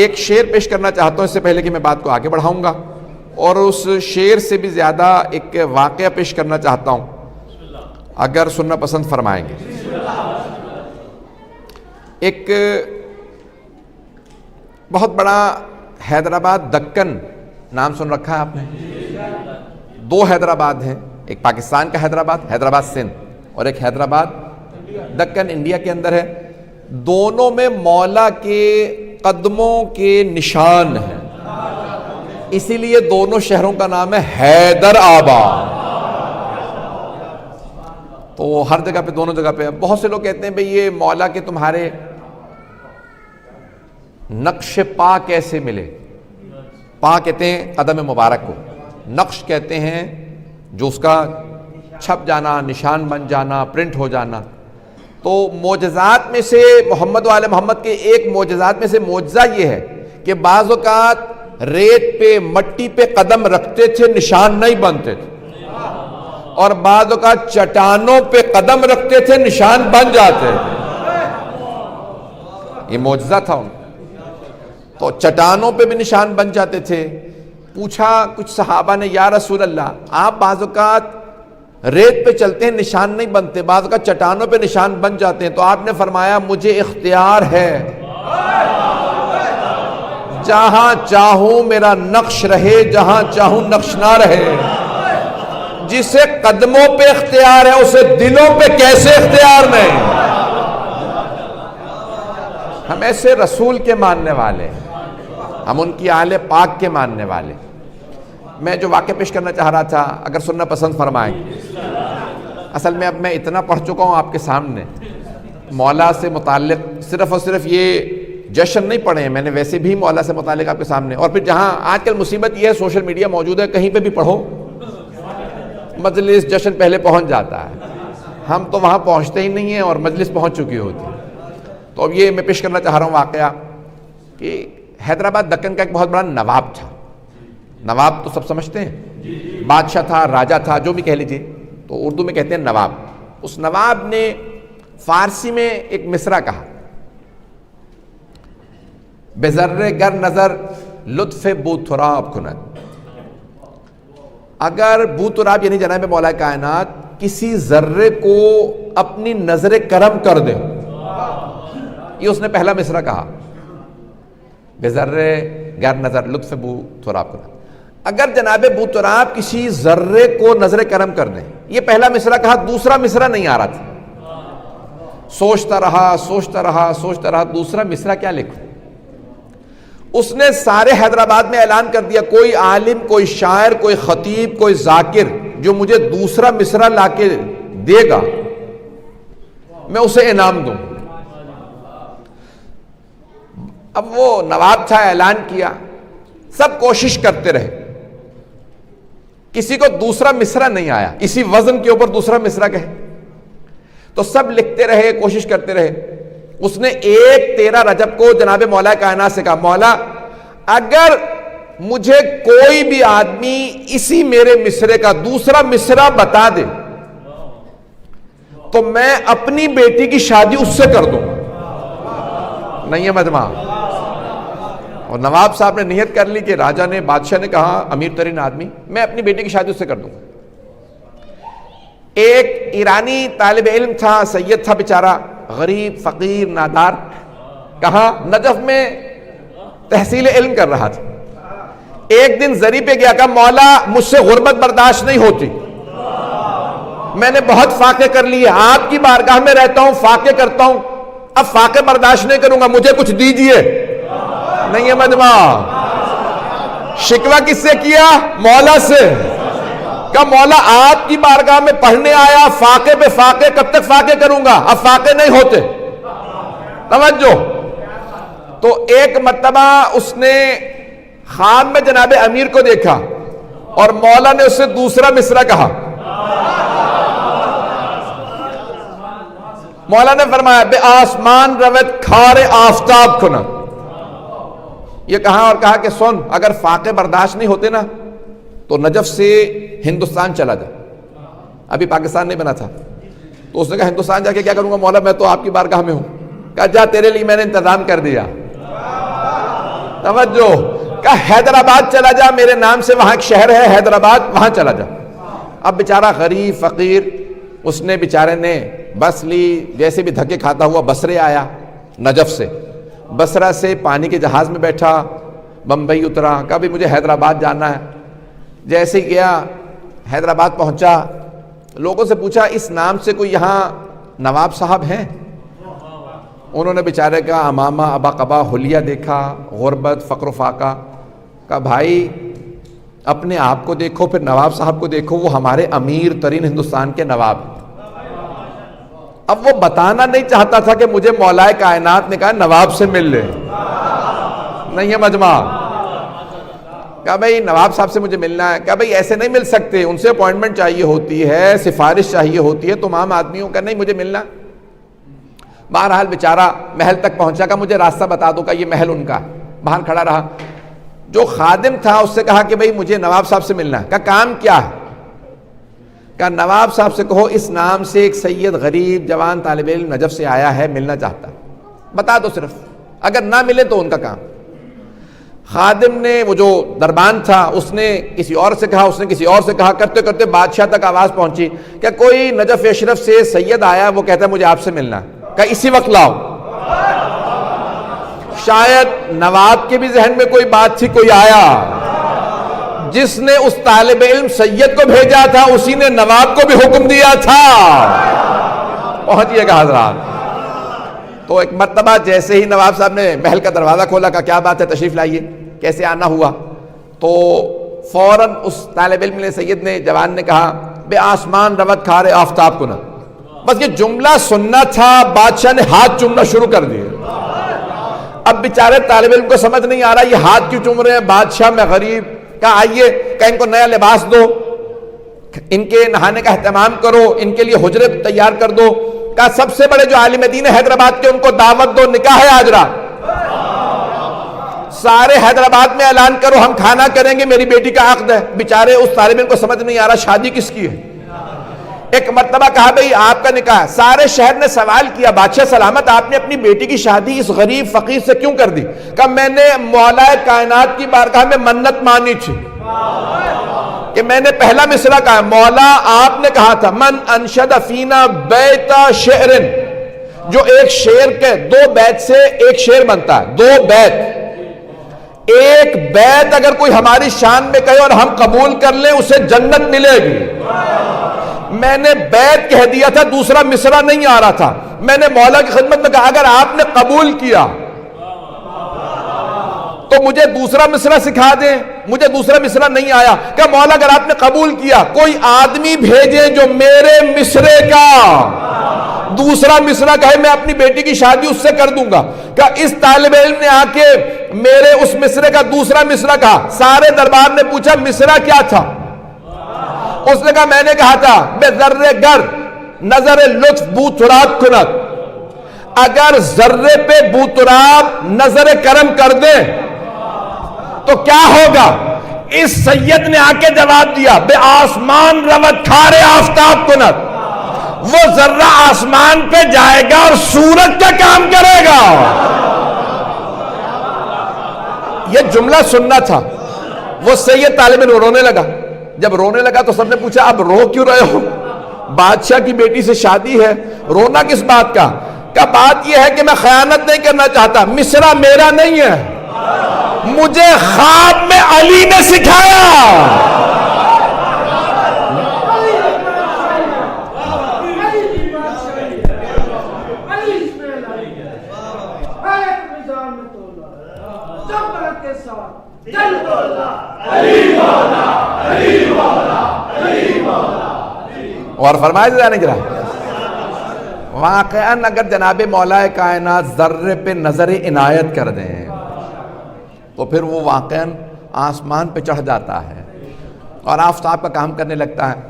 ایک شعر پیش کرنا چاہتا ہوں اس سے پہلے کہ میں بات کو آگے بڑھاؤں گا، اور اس شعر سے بھی زیادہ ایک واقعہ پیش کرنا چاہتا ہوں اگر سننا پسند فرمائیں گے۔ ایک بہت بڑا حیدرآباد دکن نام سن رکھا ہے آپ نے؟ دو حیدرآباد ہیں، ایک پاکستان کا حیدرآباد سندھ، اور ایک حیدرآباد دکن انڈیا کے اندر ہے۔ دونوں میں مولا کے قدموں کے نشان ہیں، اسی لیے دونوں شہروں کا نام ہے حیدر آباد۔ تو ہر جگہ پہ، دونوں جگہ پہ بہت سے لوگ کہتے ہیں بھئی یہ مولا کے تمہارے نقش پا کیسے ملے؟ پا کہتے ہیں قدم مبارک کو، نقش کہتے ہیں جو اس کا چھپ جانا، نشان بن جانا، پرنٹ ہو جانا۔ تو معجزات میں سے محمد و آل محمد کے ایک معجزات میں سے معجزہ یہ ہے کہ بعض اوقات ریت پہ، مٹی پہ قدم رکھتے تھے، نشان نہیں بنتے تھے، اور بعض اوقات چٹانوں پہ قدم رکھتے تھے، نشان بن جاتے تھے۔ یہ معجزہ تھا ان کا۔ تو چٹانوں پہ بھی نشان بن جاتے تھے۔ پوچھا کچھ صحابہ نے، یا رسول اللہ آپ بعض اوقات ریت پہ چلتے ہیں نشان نہیں بنتے، بعض اوقات چٹانوں پہ نشان بن جاتے ہیں، تو آپ نے فرمایا مجھے اختیار ہے، جہاں چاہوں میرا نقش رہے، جہاں چاہوں نقش نہ رہے۔ جسے قدموں پہ اختیار ہے اسے دلوں پہ کیسے اختیار نہیں؟ ہم ایسے رسول کے ماننے والے ہیں، ہم ان کی آل پاک کے ماننے والے۔ میں جو واقعہ پیش کرنا چاہ رہا تھا اگر سننا پسند فرمائیں، اصل میں اب میں اتنا پڑھ چکا ہوں آپ کے سامنے، مولا سے متعلق صرف اور صرف یہ جشن نہیں پڑھے ہیں میں نے، ویسے بھی مولا سے متعلق آپ کے سامنے، اور پھر جہاں آج کل مصیبت یہ ہے سوشل میڈیا موجود ہے، کہیں پہ بھی پڑھو مجلس جشن پہلے پہنچ جاتا ہے، ہم تو وہاں پہنچتے ہی نہیں ہیں اور مجلس پہنچ چکی ہوتی ہے۔ تو اب یہ میں پیش کرنا چاہ رہا ہوں واقعہ کہ حیدرآباد دکن کا ایک بہت بڑا نواب تھا۔ نواب تو سب سمجھتے ہیں، بادشاہ تھا، راجہ تھا، جو بھی کہہ لیجیے، تو اردو میں کہتے ہیں نواب۔ اس نواب نے فارسی میں ایک مصرع کہا، بذرِ گر نظر لطف بو تراب کند۔ اگر بو تراب یعنی جناب مولا کائنات کسی ذرے کو اپنی نظر کرم کر دے، یہ اس نے پہلا مصرع کہا، بذرِ گر نظر لطف بو تراب کند۔ اگر جناب بو تراب کسی ذرے کو نظر کرم کر دیں، یہ پہلا مصرع کہا، دوسرا مصرع نہیں آ رہا تھا۔ سوچتا رہا دوسرا مصرع کیا لکھوں۔ اس نے سارے حیدرآباد میں اعلان کر دیا، کوئی عالم، کوئی شاعر، کوئی خطیب، کوئی ذاکر جو مجھے دوسرا مصرع لا کے دے گا میں اسے انعام دوں۔ اب وہ نواب تھا، اعلان کیا، سب کوشش کرتے رہے، کسی کو دوسرا مصرع نہیں آیا، اسی وزن کے اوپر دوسرا مصرع کہے، تو سب لکھتے رہے، کوشش کرتے رہے۔ اس نے 13 رجب کو جناب مولا کائنات سے کہا، مولا اگر مجھے کوئی بھی آدمی اسی میرے مصرے کا دوسرا مصرع بتا دے تو میں اپنی بیٹی کی شادی اس سے کر دوں۔ نہیں ہے مجمع؟ اور نواب صاحب نے نیت کر لی کہ راجہ نے، بادشاہ نے کہا، امیر ترین آدمی، میں اپنی بیٹی کی شادی اس سے کر دوں۔ ایک ایرانی طالب علم تھا، سید تھا بیچارہ، غریب، فقیر، نادار، کہاں نجف میں تحصیل علم کر رہا تھا۔ ایک دن زری پہ گیا، کہا مولا مجھ سے غربت برداشت نہیں ہوتی، میں نے بہت فاقے کر لیے، آپ کی بارگاہ میں رہتا ہوں، فاقے کرتا ہوں، اب فاقے برداشت نہیں کروں گا، مجھے کچھ دیجئے۔ نہیں ہے مجمع؟ شکوہ کس سے کیا؟ مولا سے۔ کہا مولا آپ کی بارگاہ میں پڑھنے آیا، فاقے پہ فاقے، کب تک فاقے کروں گا، اب فاقے نہیں ہوتے۔ توجہ۔ تو ایک مرتبہ اس نے خواب میں جناب امیر کو دیکھا اور مولا نے اس سے دوسرا مصرع کہا۔ مولا نے فرمایا، بے آسمان روت کھار آفتاب کھنا۔ یہ کہا اور کہا کہ سن، اگر فاقے برداشت نہیں ہوتے نا تو نجف سے ہندوستان چلا جا۔ ابھی پاکستان نہیں بنا تھا، تو اس نے کہا ہندوستان جا کے کیا کروں گا مولا، میں تو آپ کی بارگاہ میں ہوں۔ کہا جا، تیرے لیے میں نے انتظام کر دیا۔ توجہ، کہا حیدرآباد چلا جا، میرے نام سے وہاں ایک شہر ہے حیدرآباد، وہاں چلا جا۔ اب بیچارہ غریب فقیر، اس نے بیچارے نے بس لی، جیسے بھی دھکے کھاتا ہوا بصرے آیا نجف سے، بصرہ سے پانی کے جہاز میں بیٹھا، بمبئی اترا، کہا بھی مجھے حیدرآباد جانا ہے۔ جیسے ہی گیا حیدرآباد پہنچا، لوگوں سے پوچھا اس نام سے کوئی یہاں نواب صاحب ہیں؟ انہوں نے بیچارے کا امامہ ابا قبا حلیہ دیکھا، غربت فقر و فاقہ، کہا بھائی اپنے آپ کو دیکھو پھر نواب صاحب کو دیکھو، وہ ہمارے امیر ترین ہندوستان کے نواب ہیں۔ اب وہ بتانا نہیں چاہتا تھا کہ مجھے مولا کائنات نے کہا نواب سے مل لے، نہیں ہے مجمع، کہا بھائی نواب صاحب سے مجھے ملنا ہے، کہا بھائی ایسے نہیں مل سکتے، ان سے اپوائنٹمنٹ چاہیے ہوتی ہے، سفارش چاہیے ہوتی ہے، تم عام آدمیوں کا نہیں، مجھے ملنا۔ بہرحال بیچارہ محل تک پہنچا، کہ مجھے راستہ بتا دو، کہ یہ محل ان کا، باہر کھڑا رہا۔ جو خادم تھا اس سے کہا کہ بھئی مجھے نواب صاحب سے ملنا ہے، کہا کام کیا ہے؟ کہا نواب صاحب سے کہو اس نام سے ایک سید غریب جوان طالب علم نجف سے آیا ہے، ملنا چاہتا ہے، بتا دو صرف، اگر نہ ملے تو ان کا کام۔ خادم نے، وہ جو دربان تھا، اس نے کسی اور سے کہا، اس نے کسی اور سے کہا، کرتے کرتے بادشاہ تک آواز پہنچی کہ کوئی نجف اشرف سے سید آیا، وہ کہتا ہے مجھے آپ سے ملنا ہے، کہ اسی وقت لاؤ۔ شاید نواب کے بھی ذہن میں کوئی بات تھی، کوئی آیا، جس نے اس طالب علم سید کو بھیجا تھا اسی نے نواب کو بھی حکم دیا تھا۔ پہنچیے گا حضرات۔ تو ایک مرتبہ جیسے ہی نواب صاحب نے محل کا دروازہ کھولا، کہا کیا بات ہے، تشریف لائیے، کیسے آنا ہوا؟ تو فوراً اس طالب علم نے، سید نے، جوان نے کہا بے آسمان روت کھارے آفتاب کو نہ۔ بس یہ جملہ سننا تھا، بادشاہ نے ہاتھ چومنا شروع کر دیے۔ اب بیچارے طالب علم کو سمجھ نہیں آ رہا یہ ہاتھ کیوں چوم رہے ہیں، بادشاہ میں غریب، کہا آئیے، کہ ان کو نیا لباس دو، ان کے نہانے کا اہتمام کرو، ان کے لیے حجرے تیار کر دو، کہا سب سے بڑے جو عالم دین حیدرآباد کے ان کو دعوت دو، نکاح ہے آج رات، سارے حیدرآباد میں اعلان کرو ہم کھانا کریں گے، میری بیٹی کا عقد ہے۔ بیچارے اس طالب علم کو سمجھ نہیں آ رہا شادی کس کی ہے۔ ایک مرتبہ کہا بھئی آپ کا نکاح، سارے شہر نے سوال کیا بادشاہ سلامت آپ نے اپنی بیٹی کی شادی اس غریب فقیر سے کیوں کر دی؟ کہا میں نے مولا کائنات کی بارگاہ میں منت مانی تھی کہ میں نے پہلا مصرع کہا، مولا آپ نے کہا تھا من انشد فینا بیت شعر، جو ایک شعر کے دو بیت سے ایک شعر بنتا ہے، دو بیت، ایک بیت اگر کوئی ہماری شان میں کہے اور ہم قبول کر لیں اسے جنت ملے گی۔ میں نے بیت کہہ دیا تھا، دوسرا مصرع نہیں آ رہا تھا، میں نے مولا کی خدمت میں کہا اگر آپ نے قبول کیا تو مجھے دوسرا مصرع سکھا دیں، مجھے دوسرا مصرع نہیں آیا، کہ مولا اگر آپ نے قبول کیا کوئی آدمی بھیجیں جو میرے مصرے کا دوسرا مصرع کہے، میں اپنی بیٹی کی شادی اس سے کر دوں گا۔ کہ اس طالب علم نے آ کے میرے اس مصرے کا دوسرا مصرع کہا، سارے دربار نے پوچھا مصرع کیا تھا؟ اس نے کہا میں نے کہا تھا بے ذرے گر نظر لطف بو تراب کنت، اگر ذرے پہ بو تراب نظر کرم کر دے تو کیا ہوگا؟ اس سید نے آ کے جواب دیا بے آسمان روت کھارے آفتاب کنت، وہ ذرہ آسمان پہ جائے گا اور سورج کا کام کرے گا۔ یہ جملہ سننا تھا۔ وہ سید طالب علم رونے لگا، جب رونے لگا تو سب نے پوچھا اب رو کیوں رہے ہو؟ بادشاہ کی بیٹی سے شادی ہے، رونا کس بات کا؟ کہ بات یہ ہے کہ میں خیانت نہیں کرنا چاہتا، مصرع میرا نہیں ہے، مجھے خواب میں علی نے سکھایا۔ اور فرمایا جانے گرا واقعاً اگر جناب مولا کائنات ذرے پہ نظر عنایت کر دیں تو پھر وہ واقعاً آسمان پہ چڑھ جاتا ہے اور آفتاب کا کام کرنے لگتا ہے۔